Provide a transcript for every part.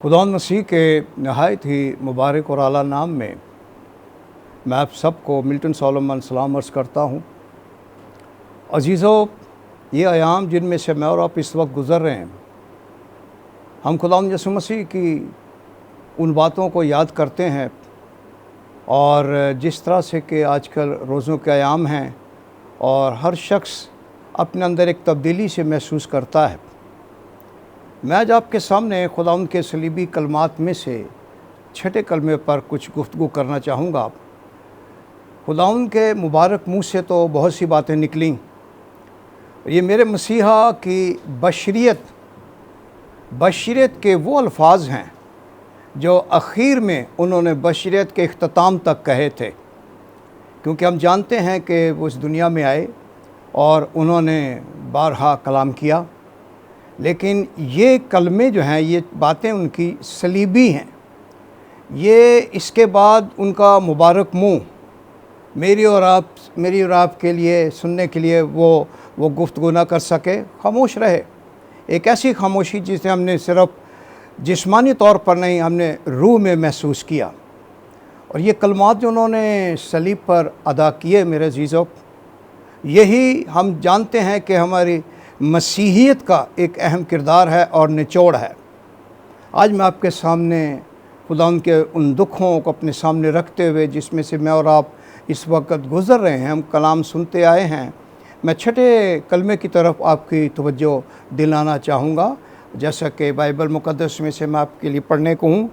खुदावंद मसीह के नहायत ही मुबारक और आला नाम में मैं आप सबको मिल्टन सोलोमन सलाम अर्ज़ करता हूँ। अजीज़ों, ये अयाम जिनमें से मैं और आप इस वक्त गुज़र रहे हैं, हम खुदावंद यीशु मसीह की उन बातों को याद करते हैं और जिस तरह से कि आजकल रोज़ों के अयाम हैं और हर शख्स अपने अंदर एक तब्दीली से महसूस करता है। मैं आज आपके सामने खुदावंद के सलीबी कलमात में से छठे कलमे पर कुछ गुफ्तगू करना चाहूँगा। खुदावंद के मुबारक मुँह से तो बहुत सी बातें निकलीं। ये मेरे मसीहा की बशरीत के वो अल्फाज हैं जो आखिर में उन्होंने बशरीत के इख्तिताम तक कहे थे, क्योंकि हम जानते हैं कि वो इस दुनिया में आए और उन्होंने बारहा कलाम किया, लेकिन ये कलमे जो हैं, ये बातें उनकी सलीबी हैं। ये इसके बाद उनका मुबारक मुँह मेरी और आप के लिए सुनने के लिए वो गुफ्तगू ना कर सके, खामोश रहे। एक ऐसी खामोशी जिसे हमने सिर्फ जिस्मानी तौर पर नहीं, हमने रूह में महसूस किया। और ये कलमात जो उन्होंने सलीब पर अदा किए, मेरे अज़ीज़ों, यही हम जानते हैं कि हमारी मसीहियत का एक अहम किरदार है और निचोड़ है। आज मैं आपके सामने खुदावंद के उन दुखों को अपने सामने रखते हुए, जिसमें से मैं और आप इस वक्त गुज़र रहे हैं, हम कलाम सुनते आए हैं, मैं छठे कलमे की तरफ आपकी तवज्जो दिलाना चाहूँगा। जैसा कि बाइबल मुक़द्दस में से मैं आपके लिए पढ़ने को हूँ।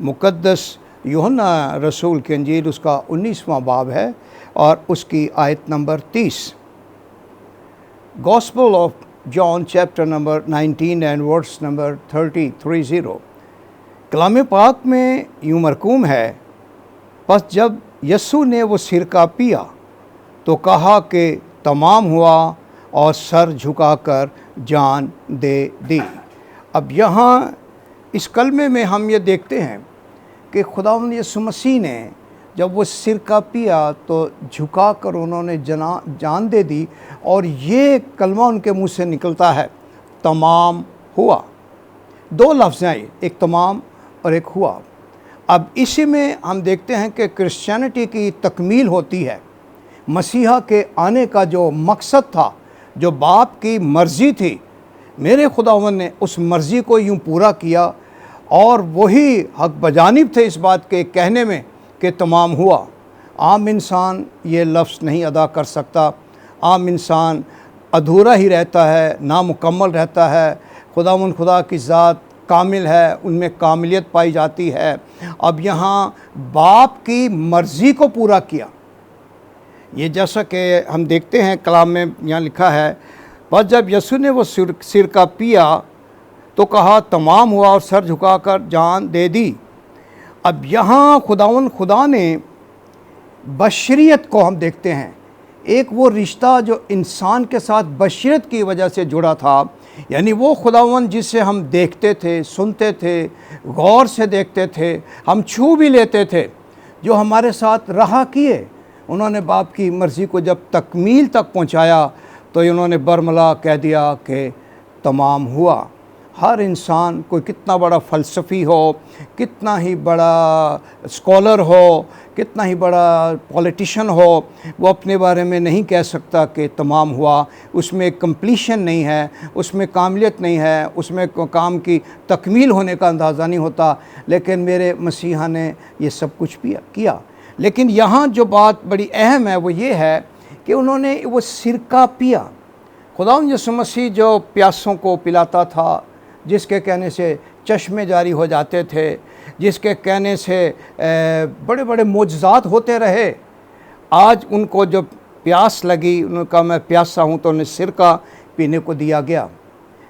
मुक़द्दस यूहन्ना रसूल की अंजील उसका 19वां बाब है और उसकी आयत number 30। Gospel of John chapter number 19 and verse number 30। कलाम पाक में यूँ मरकूम है, बस जब यस्सु ने वो सिरका पिया तो कहा कि तमाम हुआ और सर झुकाकर जान दे दी। अब यहाँ इस कलमे में हम ये देखते हैं कि खुदावंद यीशु मसीह ने जब वो सिरका पिया तो झुका कर उन्होंने जान दे दी, और ये कलमा उनके मुंह से निकलता है, तमाम हुआ। दो लफ्ज़ हैं, एक तमाम और एक हुआ। अब इसी में हम देखते हैं कि क्रिश्चियनिटी की तकमील होती है। मसीहा के आने का जो मकसद था, जो बाप की मर्ज़ी थी, मेरे खुदावंद ने उस मर्ज़ी को यूँ पूरा किया, और वही हक बजानिब थे इस बात के कहने में कि तमाम हुआ। आम इंसान ये लफ्ज़ नहीं अदा कर सकता। आम इंसान अधूरा ही रहता है, नामुकम्मल रहता है। खुदावंद खुदा की ज़ात कामिल है, उनमें कामिलियत पाई जाती है। अब यहाँ बाप की मर्ज़ी को पूरा किया। ये जैसा कि हम देखते हैं कलाम में यहाँ लिखा है, पर जब यीशु ने वो सिरका पिया तो कहा तमाम हुआ और सर झुकाकर जान दे दी। अब यहाँ खुदा ने बशरियत को हम देखते हैं, एक वो रिश्ता जो इंसान के साथ बशरियत की वजह से जुड़ा था, यानी वो खुदावंद जिसे हम देखते थे, सुनते थे, गौर से देखते थे, हम छू भी लेते थे, जो हमारे साथ रहा किए। उन्होंने बाप की मर्ज़ी को जब तकमील तक पहुंचाया तो उन्होंने बरमला कह दिया कि तमाम हुआ। हर इंसान, कोई कितना बड़ा फ़लसफ़ी हो, कितना ही बड़ा स्कॉलर हो, कितना ही बड़ा पॉलिटिशियन हो, वो अपने बारे में नहीं कह सकता कि तमाम हुआ। उसमें कंप्लीशन नहीं है, उसमें कामिलियत नहीं है, उसमें काम की तकमील होने का अंदाज़ा नहीं होता। लेकिन मेरे मसीहा ने ये सब कुछ भी किया। लेकिन यहाँ जो बात बड़ी अहम है वो ये है कि उन्होंने वो सिरका पिया। खुदावंद यीशु मसीह जो प्यासों को पिलाता था, जिसके कहने से चश्मे जारी हो जाते थे, जिसके कहने से बड़े बड़े मोजज़ात होते रहे, आज उनको जब प्यास लगी, उन्होंने कहा मैं प्यासा हूँ, तो उन्हें सिरका पीने को दिया गया।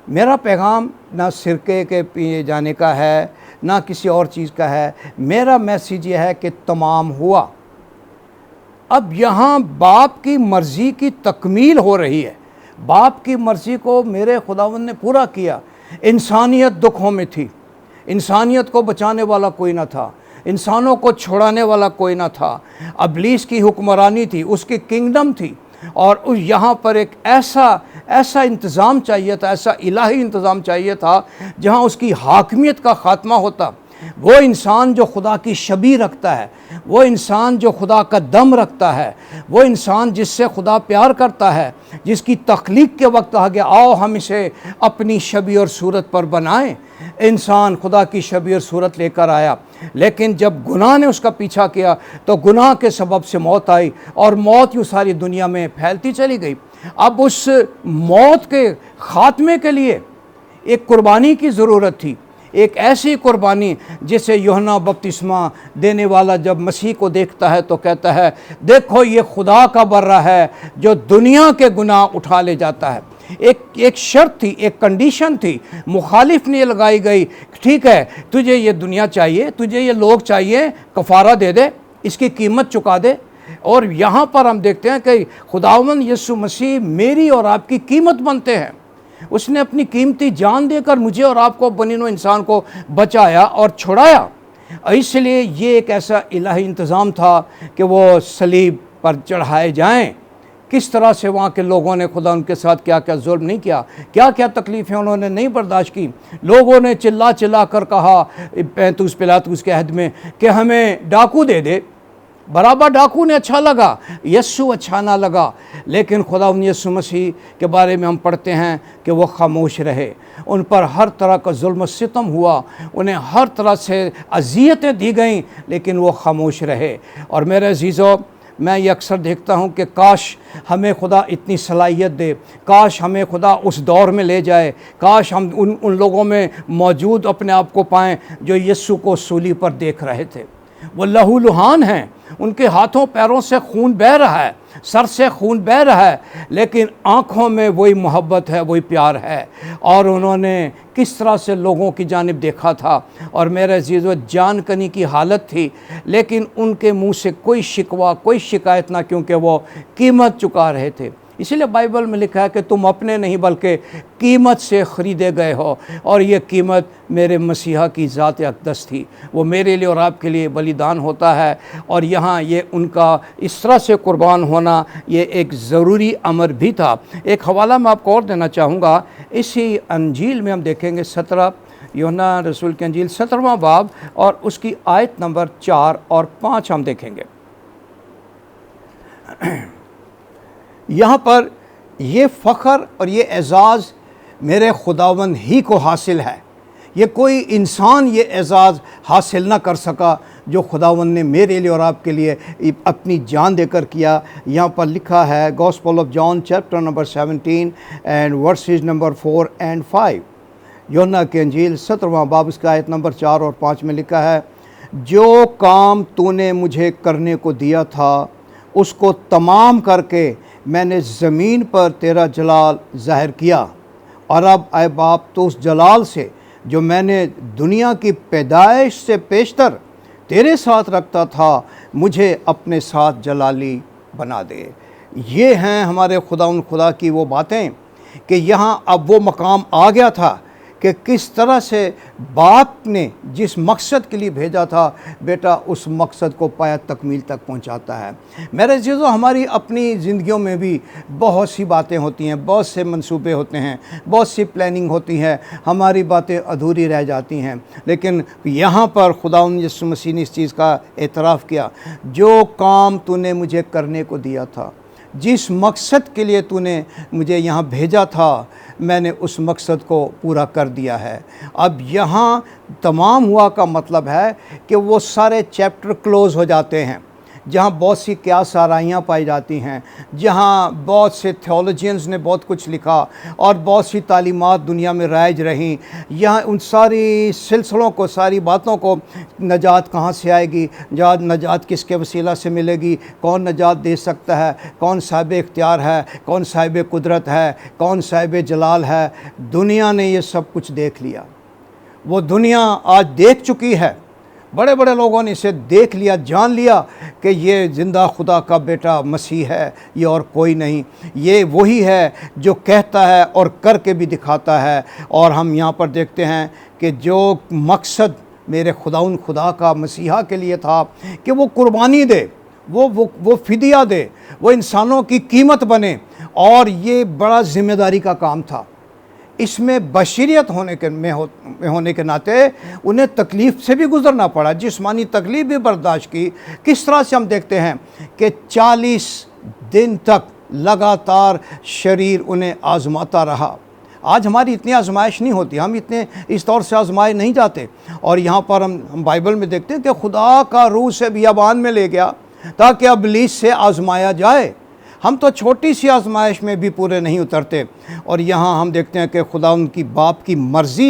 मेरा पैगाम ना सिरके के पिए जाने का है, ना किसी और चीज़ का है। मेरा मैसेज ये है कि तमाम हुआ। अब यहाँ बाप की मर्ज़ी की तकमील हो रही है। बाप की मर्ज़ी को मेरे खुदावंद ने पूरा किया। इंसानियत दुखों में थी, इंसानियत को बचाने वाला कोई ना था, इंसानों को छुड़ाने वाला कोई ना था। इब्लीस की हुक्मरानी थी, उसकी किंगडम थी, और उस यहाँ पर एक ऐसा इंतज़ाम चाहिए था, ऐसा इलाही इंतज़ाम चाहिए था जहाँ उसकी हाकमियत का ख़ात्मा होता। वो इंसान जो खुदा की शबी रखता है, वो इंसान जो खुदा का दम रखता है, वो इंसान जिससे खुदा प्यार करता है, जिसकी तख्लीक के वक्त आ गया आओ हम इसे अपनी शबी और सूरत पर बनाएं, इंसान खुदा की शबी और सूरत लेकर आया। लेकिन जब गुनाह ने उसका पीछा किया तो गुनाह के सबब से मौत आई, और मौत यूँ सारी दुनिया में फैलती चली गई। अब उस मौत के ख़ात्मे के लिए एक कुर्बानी की ज़रूरत थी, एक ऐसी कुर्बानी जिसे यूहन्ना बपतिस्मा देने वाला जब मसीह को देखता है तो कहता है, देखो ये खुदा का बर्रा है जो दुनिया के गुनाह उठा ले जाता है। एक शर्त थी, एक कंडीशन थी, मुखालिफ ने लगाई गई, ठीक है तुझे ये दुनिया चाहिए, तुझे ये लोग चाहिए, कफ़ारा दे दे, इसकी कीमत चुका दे। और यहाँ पर हम देखते हैं कि खुदावंद यीशु मसीह मेरी और आपकी कीमत बनते हैं। उसने अपनी कीमती जान देकर मुझे और आपको बनीनो इंसान को बचाया और छुड़ाया। इसलिए ये एक ऐसा इलाही इंतज़ाम था कि वो सलीब पर चढ़ाए जाएं। किस तरह से वहाँ के लोगों ने खुदा उनके साथ क्या क्या जुल्म नहीं किया, क्या क्या तकलीफ़ें उन्होंने नहीं बर्दाश्त की। लोगों ने चिल्ला कर कहा 35 पिलातुस के अहद में कि हमें डाकू दे दे। बराबर डाकू ने अच्छा लगा, यीशु अच्छा ना लगा। लेकिन खुदा यीशु मसीह के बारे में हम पढ़ते हैं कि वो खामोश रहे, उन पर हर तरह का जुल्म सितम हुआ, उन्हें हर तरह से अज़ियतें दी गईं, लेकिन वो खामोश रहे। और मेरे अजीज़ों, मैं ये अक्सर देखता हूँ कि काश हमें खुदा इतनी सलाहियत दे, काश हमें खुदा उस दौर में ले जाए, काश हम उन लोगों में मौजूद अपने आप को पाएँ जो यीशु को सूली पर देख रहे थे। वो लहूलुहान हैं, उनके हाथों पैरों से खून बह रहा है, सर से खून बह रहा है, लेकिन आँखों में वही मोहब्बत है, वही प्यार है। और उन्होंने किस तरह से लोगों की जानिब देखा था। और मेरे अजीज़ों, जान कनी की हालत थी, लेकिन उनके मुंह से कोई शिकवा, कोई शिकायत ना, क्योंकि वो कीमत चुका रहे थे। इसीलिए बाइबल में लिखा है कि तुम अपने नहीं बल्कि कीमत से ख़रीदे गए हो, और ये कीमत मेरे मसीहा की ज़ात अक़दस थी। वो मेरे लिए और आपके लिए बलिदान होता है, और यहाँ ये उनका इस तरह से कुर्बान होना ये एक ज़रूरी अमर भी था। एक हवाला मैं आपको और देना चाहूँगा, इसी अंजील में हम देखेंगे 17 यूहन्ना रसूल की अंजील 17वां बाब और उसकी आयत नंबर 4 और 5 हम देखेंगे। यहाँ पर ये फ़ख्र और ये एज़ाज़ मेरे खुदावंद ही को हासिल है। ये कोई इंसान ये एज़ाज़ हासिल ना कर सका जो खुदावंद ने मेरे लिए और आपके लिए अपनी जान देकर किया। यहाँ पर लिखा है gospel of John chapter number 17 and verses number 4 and 5। यूहन्ना की अंजील 17वां बाब उसका आयत नंबर 4 और 5 में लिखा है, जो काम तूने मुझे करने को दिया था उसको तमाम करके मैंने ज़मीन पर तेरा जलाल ज़ाहिर किया। और अब आए बाप, तो उस जलाल से जो मैंने दुनिया की पैदाइश से पेशतर तेरे साथ रखता था, मुझे अपने साथ जलाली बना दे। ये हैं हमारे खुदा की वो बातें कि यहाँ अब वो मकाम आ गया था कि किस तरह से बाप ने जिस मकसद के लिए भेजा था, बेटा उस मकसद को पाया तकमील तक पहुंचाता है। मेरे चीज़ों, हमारी अपनी ज़िंदगियों में भी बहुत सी बातें होती हैं, बहुत से मंसूबे होते हैं, बहुत सी प्लानिंग होती है, हमारी बातें अधूरी रह जाती हैं। लेकिन यहाँ पर खुदावंद यीशु मसीह ने इस चीज़ का एतराफ़ किया, जो काम तूने मुझे करने को दिया था, जिस मकसद के लिए तूने मुझे यहाँ भेजा था, मैंने उस मकसद को पूरा कर दिया है। अब यहाँ तमाम हुआ का मतलब है कि वो सारे चैप्टर क्लोज़ हो जाते हैं, जहाँ बहुत सी क्या साराइयाँ पाई जाती हैं, जहाँ बहुत से थियोलॉजियंस ने बहुत कुछ लिखा और बहुत सी तालीमात दुनिया में राइज रहीं। यहाँ उन सारी सिलसिलों को, सारी बातों को, नजात कहाँ से आएगी, नजात किसके वसीला से मिलेगी, कौन नजात दे सकता है, कौन साहिब इख्तियार है, कौन साहिब कुदरत है, कौन साहिब जलाल है। दुनिया ने ये सब कुछ देख लिया। वो दुनिया आज देख चुकी है, बड़े बड़े लोगों ने इसे देख लिया, जान लिया कि ये ज़िंदा खुदा का बेटा मसीह है, ये और कोई नहीं, ये वही है जो कहता है और करके भी दिखाता है। और हम यहाँ पर देखते हैं कि जो मकसद मेरे खुदा का मसीहा के लिए था कि वो कुर्बानी दे, वो फिदिया दे, वो इंसानों की कीमत बने, और ये बड़ा ज़िम्मेदारी का काम था। इसमें बशरियत होने के नाते उन्हें तकलीफ़ से भी गुज़रना पड़ा, जिस्मानी तकलीफ़ भी बर्दाश्त की। किस तरह से हम देखते हैं कि 40 दिन तक लगातार शरीर उन्हें आज़माता रहा। आज हमारी इतनी आजमाइश नहीं होती, हम इतने इस तौर से आजमाए नहीं जाते। और यहाँ पर हम बाइबल में देखते हैं कि खुदा का रूह से बियाबान में ले गया ताकि इब्लीस से आजमाया जाए। हम तो छोटी सी आजमाइश में भी पूरे नहीं उतरते। और यहाँ हम देखते हैं कि खुदा उनकी बाप की मर्ज़ी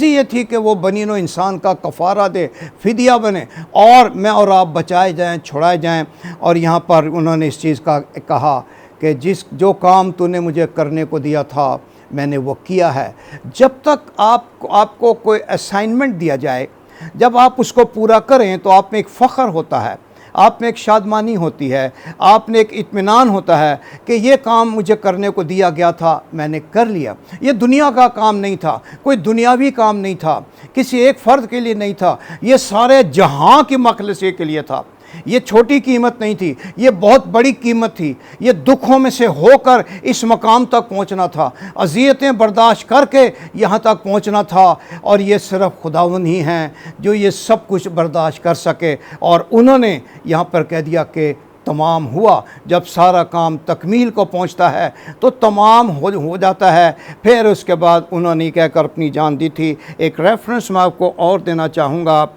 ये थी कि वो बनीनो इंसान का कफ़ारा दे, फिदिया बने, और मैं और आप बचाए जाएं, छुड़ाए जाएं। और यहाँ पर उन्होंने इस चीज़ का कहा कि जो काम तूने मुझे करने को दिया था मैंने वो किया है। जब तक आपको कोई असाइनमेंट दिया जाए, जब आप उसको पूरा करें तो आप में एक फ़ख्र होता है, आप में एक शादमानी होती है, आप में एक इत्मीनान होता है कि ये काम मुझे करने को दिया गया था, मैंने कर लिया। ये दुनिया का काम नहीं था, कोई दुनियावी काम नहीं था, किसी एक फ़र्द के लिए नहीं था, ये सारे जहां की मखलसे के लिए था। ये छोटी कीमत नहीं थी, ये बहुत बड़ी कीमत थी। ये दुखों में से होकर इस मकाम तक पहुंचना था, अज़ियतें बर्दाश्त करके यहाँ तक पहुंचना था। और ये सिर्फ खुदावंद ही हैं जो ये सब कुछ बर्दाश्त कर सके। और उन्होंने यहाँ पर कह दिया कि तमाम हुआ। जब सारा काम तकमील को पहुँचता है तो तमाम हो जाता है। फिर उसके बाद उन्होंने कहकर अपनी जान दी थी। एक रेफरेंस मैं आपको और देना चाहूँगा।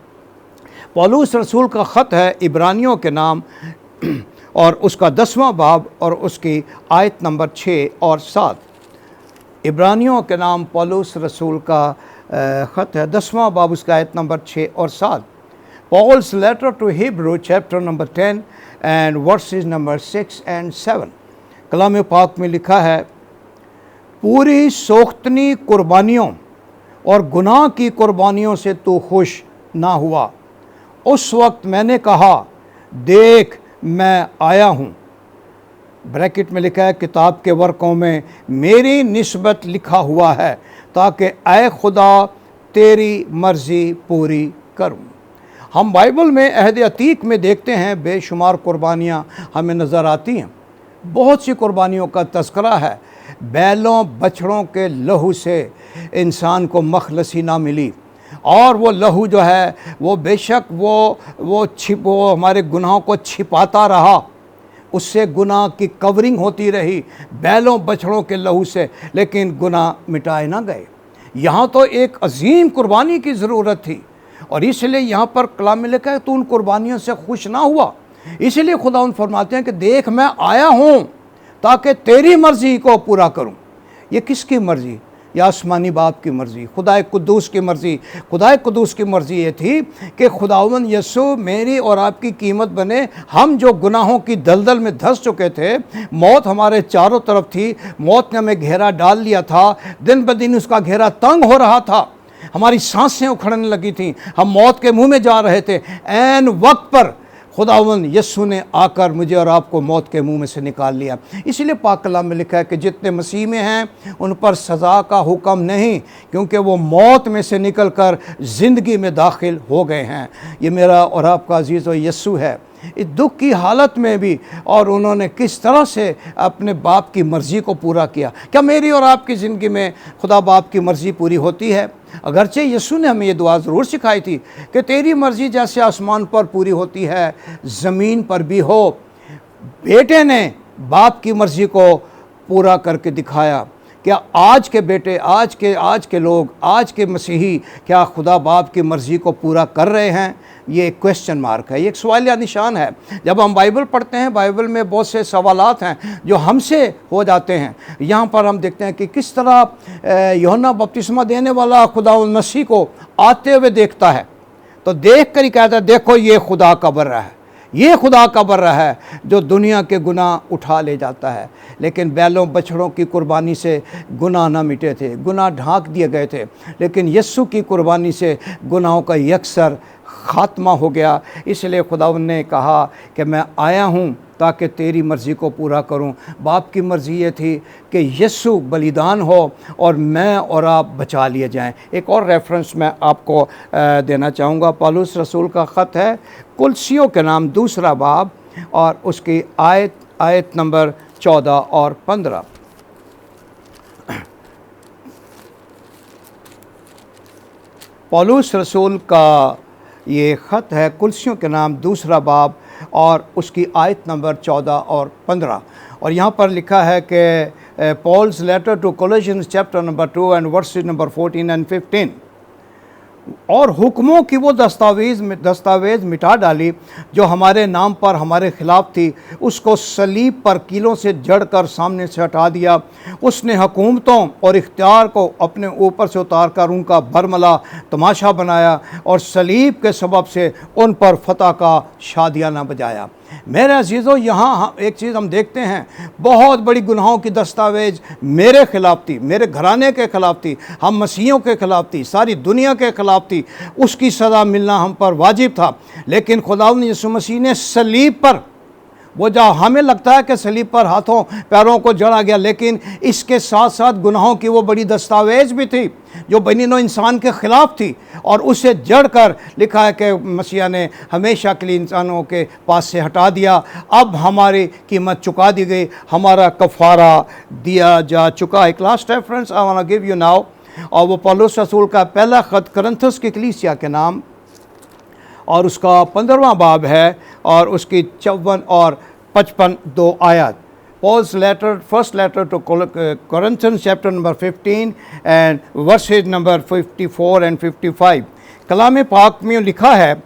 पौलुस रसूल का ख़त है इब्रानियों के नाम और उसका 10वां बाब और उसकी आयत नंबर 6 और 7। इब्रानियों के नाम पौलुस रसूल का ख़त है, 10वां बाब, उसका आयत नंबर 6 और 7। Paul's letter to Hebrew chapter number 10 and verses number 6 and 7। कलाम पाक में लिखा है, पूरी सोख्तनी कुर्बानियों और गुनाह की कुर्बानियों से तू खुश ना हुआ। उस वक्त मैंने कहा, देख मैं आया हूँ। ब्रैकेट में लिखा है, किताब के वर्कों में मेरी निस्बत लिखा हुआ है, ताकि ऐ खुदा तेरी मर्ज़ी पूरी करूँ। हम बाइबल में अहद अतीक में देखते हैं बेशुमार कुर्बानियाँ हमें नज़र आती हैं। बहुत सी कुर्बानियों का तज़किरा है। बैलों बछड़ों के लहू से इंसान को मखलसी ना मिली, और वो लहू जो है वो बेशक वो हमारे गुनाहों को छिपाता रहा, उससे गुनाह की कवरिंग होती रही बैलों बछड़ों के लहू से, लेकिन गुनाह मिटाए ना गए। यहाँ तो एक अजीम कुर्बानी की ज़रूरत थी, और इसलिए यहाँ पर कलाम में लिखा है तो उन कुर्बानियों से खुश ना हुआ। इसलिए खुदा उन फरमाते हैं कि देख मैं आया हूँ ताकि तेरी मर्ज़ी को पूरा करूँ। ये किसकी मर्ज़ी? या आसमानी बाप की मर्ज़ी, खुदाए कुद्दूस की मर्ज़ी। खुदाए कुद्दूस की मर्ज़ी ये थी कि खुदावंद यीशु मेरी और आपकी कीमत बने। हम जो गुनाहों की दलदल में धंस चुके थे, मौत हमारे चारों तरफ थी, मौत ने हमें घेरा डाल लिया था, दिन ब दिन उसका घेरा तंग हो रहा था, हमारी सांसें उखड़ने लगी थीं, हम मौत के मुंह में जा रहे थे। ऐन वक्त पर खुदावंद यीशु ने आकर मुझे और आपको मौत के मुंह में से निकाल लिया। इसीलिए पाक कलाम में लिखा है कि जितने मसीह में हैं उन पर सज़ा का हुक्म नहीं, क्योंकि वो मौत में से निकलकर ज़िंदगी में दाखिल हो गए हैं। ये मेरा और आपका अजीज़ और यीशु है इस दुख की हालत में भी, और उन्होंने किस तरह से अपने बाप की मर्ज़ी को पूरा किया। क्या मेरी और आपकी ज़िंदगी में खुदा बाप की मर्ज़ी पूरी होती है? अगरचे यीशु ने हमें ये दुआ ज़रूर सिखाई थी कि तेरी मर्ज़ी जैसे आसमान पर पूरी होती है ज़मीन पर भी हो। बेटे ने बाप की मर्ज़ी को पूरा करके दिखाया। क्या आज के बेटे, आज के लोग, आज के मसीही क्या खुदा बाप की मर्ज़ी को पूरा कर रहे हैं? ये एक क्वेश्चन मार्क है, ये एक सवालिया निशान है। जब हम बाइबल पढ़ते हैं, बाइबल में बहुत से सवालात हैं जो हमसे हो जाते हैं। यहाँ पर हम देखते हैं कि किस तरह यूहन्ना बपतिस्मा देने वाला खुदा मसीह को आते हुए देखता है, तो देख कर ही कहता है, देखो ये खुदा का बर्रा है, ये खुदा का बर्रा है जो दुनिया के गुनाह उठा ले जाता है। लेकिन बैलों बछड़ों की कुर्बानी से गुनाह ना मिटे थे, गुनाह ढांक दिए गए थे, लेकिन यीशु की कुर्बानी से गुनाहों का यकसर ख़ात्मा हो गया। इसलिए खुदावंद ने कहा कि मैं आया हूँ ताकि तेरी मर्ज़ी को पूरा करूं। बाप की मर्ज़ी ये थी कि यीशु बलिदान हो और मैं और आप बचा लिए जाएं। एक और रेफरेंस मैं आपको देना चाहूँगा। पौलुस रसूल का ख़त है कुलसियों के नाम 2 बाब और उसकी आयत नंबर 14 और 15। पौलुस रसूल का ये ख़त है कुलसियों के नाम 2 बाब और उसकी आयत नंबर 14 और 15। और यहाँ पर लिखा है कि Paul's letter to Colossians chapter number 2 and verses number 14 and 15। और हुक्मों की वो दस्तावेज़ मिटा डाली जो हमारे नाम पर हमारे ख़िलाफ़ थी, उसको सलीब पर कीलों से जड़कर सामने से हटा दिया। उसने हुकूमतों और इख्तियार को अपने ऊपर से उतार कर उनका बरमला तमाशा बनाया और सलीब के सबब से उन पर फतह का शादियाना बजाया। मेरे अजीज़ों, यहाँ एक चीज़ हम देखते हैं, बहुत बड़ी गुनाहों की दस्तावेज़ मेरे ख़िलाफ़ थी, मेरे घराने के ख़िलाफ़ थी, हम मसीहियों के ख़िलाफ़ थी, सारी दुनिया के ख़िलाफ़ थी। उसकी सज़ा मिलना हम पर वाजिब था। लेकिन खुदावंद यीशु मसीह ने सलीब पर, वो जो हमें लगता है कि सलीब पर हाथों पैरों को जड़ा गया, लेकिन इसके साथ साथ गुनाहों की वो बड़ी दस्तावेज़ भी थी जो बनी नौ इंसान के ख़िलाफ़ थी, और उसे जड़ कर लिखा है कि मसीहा ने हमेशा के लिए इंसानों के पास से हटा दिया। अब हमारी कीमत चुका दी गई, हमारा कफ़ारा दिया जा चुका है। एक last reference I want to give you now, और वो पौलुस रसूल का पहला ख़त कुरिन्थुस की कलीसिया के नाम और उसका 15वां बाब है और उसकी 54 और 55 2 आयत। Paul's letter, first letter to Corinthians chapter number 15 and verses number 54 and 55। कलाम पाक में लिखा है,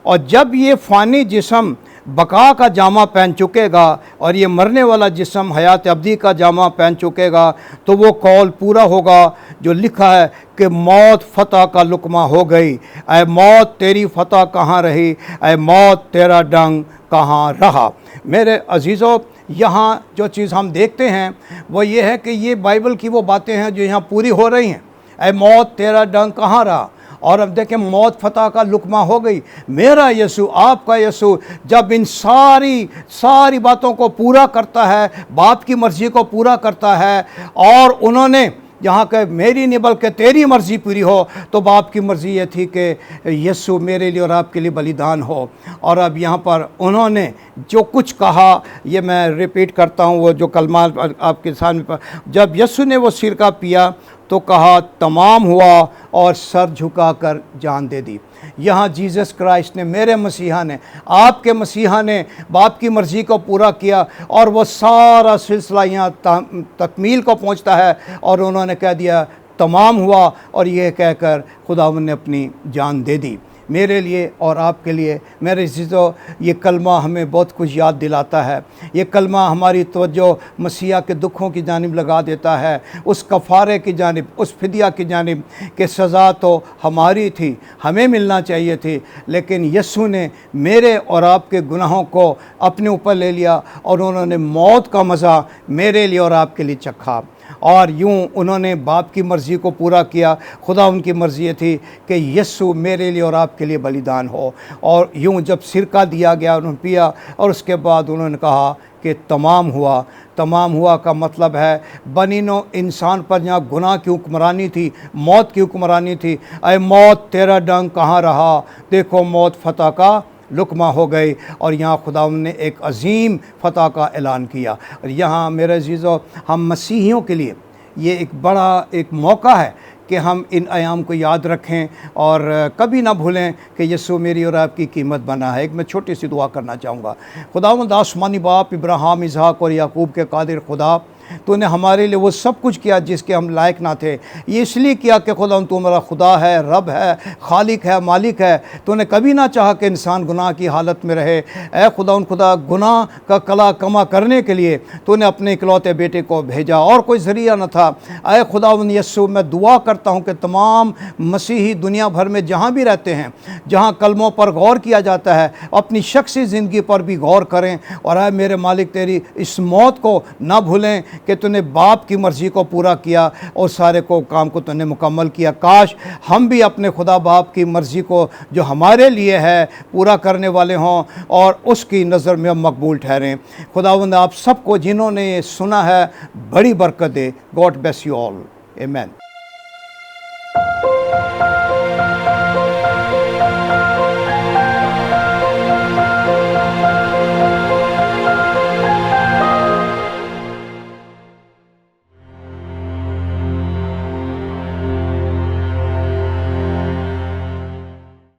और जब ये फ़ानी जिस्म बका का जामा पहन चुकेगा और ये मरने वाला जिस्म हयात अब्दी का जामा पहन चुकेगा, तो वो कौल पूरा होगा जो लिखा है कि मौत फतह का लुकमा हो गई। ऐ मौत तेरी फतह कहाँ रही, ऐ मौत तेरा डंग कहाँ रहा। मेरे अजीज़ों, यहाँ जो चीज़ हम देखते हैं वो ये है कि ये बाइबल की वो बातें हैं जो यहाँ पूरी हो रही हैं। ऐ मौत तेरा डंग कहाँ रहा, और अब देखें मौत फतह का लुकमा हो गई। मेरा यीशु, आपका यीशु जब इन सारी बातों को पूरा करता है, बाप की मर्ज़ी को पूरा करता है, और उन्होंने यहाँ के मेरी नहीं बल्कि तेरी मर्ज़ी पूरी हो, तो बाप की मर्ज़ी ये थी कि यीशु मेरे लिए और आपके लिए बलिदान हो। और अब यहाँ पर उन्होंने जो कुछ कहा, ये मैं रिपीट करता हूँ, वो जो कलमा आपके सामने पर, जब यीशु ने वो सिरका पिया तो कहा तमाम हुआ, और सर झुकाकर जान दे दी। यहाँ जीसस क्राइस्ट ने, मेरे मसीहा ने, आपके मसीहा ने बाप की मर्ज़ी को पूरा किया, और वो सारा सिलसिला यहाँ तकमील को पहुँचता है, और उन्होंने कह दिया तमाम हुआ, और ये कहकर खुदावंद ने अपनी जान दे दी मेरे लिए और आपके लिए। मेरे चीज़ों, ये कलमा हमें बहुत कुछ याद दिलाता है। ये कलमा हमारी तवज्जो मसीहा के दुखों की जानिब लगा देता है, उस कफ़ारे की जानिब, उस फिदिया की जानिब कि सज़ा तो हमारी थी, हमें मिलना चाहिए थी, लेकिन यीशु ने मेरे और आपके गुनाहों को अपने ऊपर ले लिया, और उन्होंने मौत का मज़ा मेरे लिए और आपके लिए चखा, और यूं उन्होंने बाप की मर्ज़ी को पूरा किया। खुदा उनकी मर्ज़ी ये थी कि यीशु मेरे लिए और आपके लिए बलिदान हो। और यूं जब सिरका दिया गया, उन्होंने पिया, और उसके बाद उन्होंने कहा कि तमाम हुआ। तमाम हुआ का मतलब है बनीनो इंसान पर जहाँ गुनाह की हुक्मरानी थी, मौत की हुक्मरानी थी, ऐ मौत तेरा डंग कहाँ रहा, देखो मौत फतह का लुकमा हो गई। और यहाँ खुदावंद ने एक अजीम फ़तह का ऐलान किया। और यहाँ मेरे अज़ीज़ों, हम मसीहियों के लिए ये एक बड़ा एक मौका है कि हम इन अयाम को याद रखें और कभी ना भूलें कि यीशु मेरी और आपकी कीमत बना है। एक मैं छोटी सी दुआ करना चाहूँगा। खुदावंद आसमानी बाप, इब्राहिम, इसहाक और याकूब के कादिर खुदा, तूने हमारे लिए वो सब कुछ किया जिसके हम लायक ना थे। ये इसलिए किया कि खुदा तू मेरा खुदा है, रब है, खालिक है, मालिक है। तूने कभी ना चाहा कि इंसान गुनाह की हालत में रहे। ऐ खुदा गुनाह का कला कमा करने के लिए तूने अपने इकलौते बेटे को भेजा, और कोई ज़रिया न था। ऐ खुदावंद यीशु, मैं दुआ करता हूँ कि तमाम मसीही दुनिया भर में जहाँ भी रहते हैं, जहाँ कलमों पर गौर किया जाता है, अपनी शख्सी ज़िंदगी पर भी गौर करें। और ऐ मेरे मालिक, तेरी इस मौत को ना भूलें कि तूने बाप की मर्ज़ी को पूरा किया और सारे काम को तूने मुकम्मल किया। काश हम भी अपने खुदा बाप की मर्ज़ी को जो हमारे लिए है पूरा करने वाले हों और उसकी नज़र में हम मकबूल ठहरें। खुदावंद आप सबको जिन्होंने ये सुना है बड़ी बरकत दे। गॉड ब्लेस यू ऑल, आमीन।